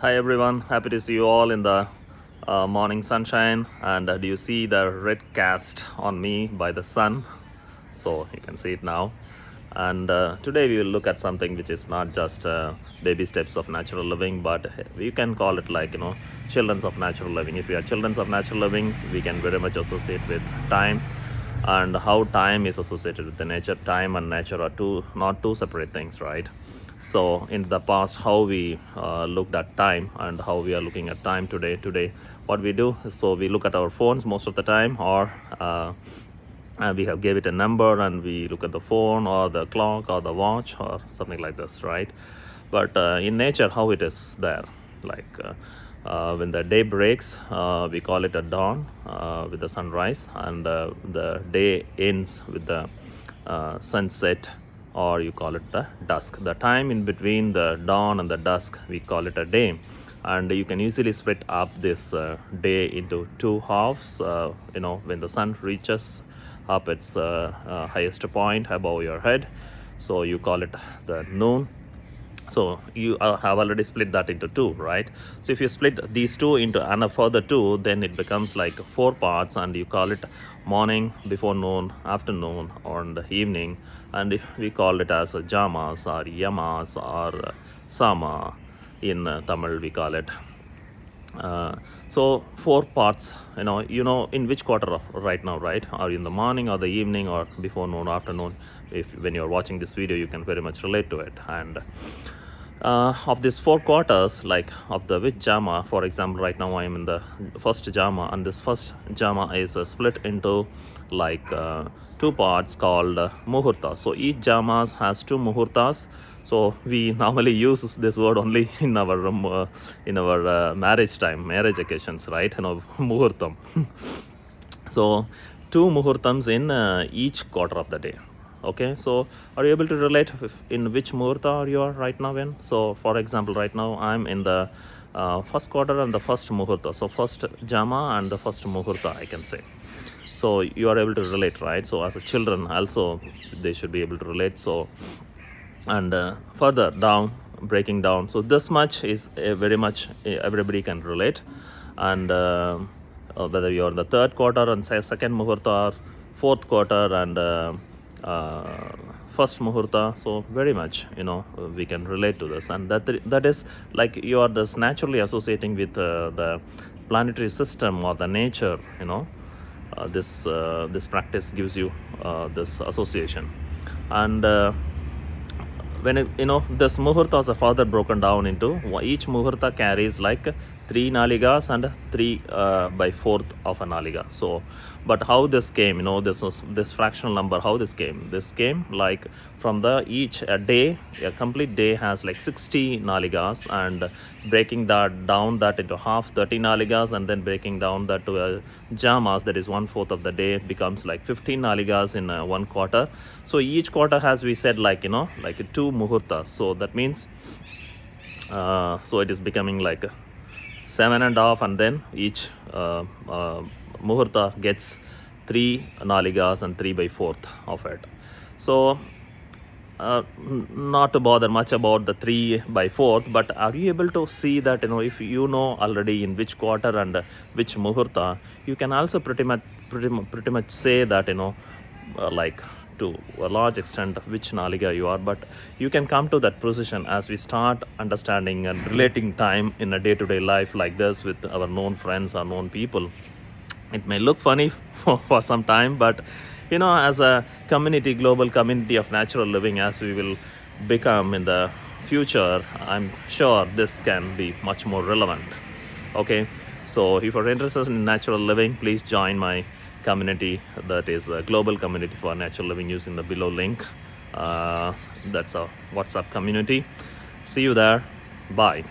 Hi everyone, happy to see you all in the morning sunshine. And do you see the red cast on me by the sun? So you can see it now. And today we will look at something which is not just baby steps of natural living, but you can call it like children's of natural living. If we are children's of natural living, we can very much associate with time, and how time is associated with the nature. Time and nature are not two separate things, right? So in the past, how we looked at time and how we are looking at time today, what we do, so we look at our phones most of the time, or we have gave it a number and we look at the phone or the clock or the watch or something like this, right? But in nature, how it is there, like when the day breaks, we call it a dawn with the sunrise, and the day ends with the sunset, or you call it the dusk. The time in between the dawn and the dusk, we call it a day. And you can easily split up this day into two halves. When the sun reaches up its highest point above your head, so you call it the noon. So you have already split that into two, right? So if you split these two into another further two, then it becomes like four parts, and you call it morning, before noon, afternoon, or the evening. And we call it as jamas or yamas or sama. In Tamil we call it. So four parts, in which quarter of right now, right? Are you in the morning or the evening or before noon, afternoon? If when you're watching this video, you can very much relate to it. And of these four quarters, like of the which jama, for example, right now I am in the first jama, and this first jama is split into like two parts called muhurta. So each jama has two muhurtas. So we normally use this word only in our marriage occasions, right? Muhurtam. So two muhurtams in each quarter of the day. Okay, so are you able to relate in which muhurta you are right now in? So for example, right now I'm in the first quarter and the first muhurta. So first jama and the first muhurta, I can say. So you are able to relate, right? So as a children also, they should be able to relate. So, and further down, breaking down, so this much is very much everybody can relate. And whether you're in the third quarter and say second muhurta, or fourth quarter and first muhurta, so very much we can relate to this. And that is like you are just naturally associating with the planetary system or the nature. This practice gives you this association. And when this muhurtas are further broken down into, each muhurta carries like 3 naligas and 3 by 4th of a naliga. So but how this came, this fractional number, how this came like from the each day, a complete day has like 60 naligas, and breaking that into half, 30 naligas, and then breaking down that to jamas, that is 1/4 of the day, becomes like 15 naligas in one quarter. So each quarter has, we said, like like 2 muhurtas. So that means so it is becoming like 7.5, and then each muhurta gets 3 naligas and 3 by 4th of it. So not to bother much about the 3 by 4th, but are you able to see that if you know already in which quarter and which muhurta, you can also pretty much say that like to a large extent of which naliga you are. But you can come to that precision as we start understanding and relating time in a day-to-day life like this with our known friends or known people. It may look funny for some time, but as a community, global community of natural living, as we will become in the future, I'm sure this can be much more relevant. Okay, so if you're interested in natural living, please join my community, that is a global community for natural living, using the below link. That's a WhatsApp community. See you there. Bye.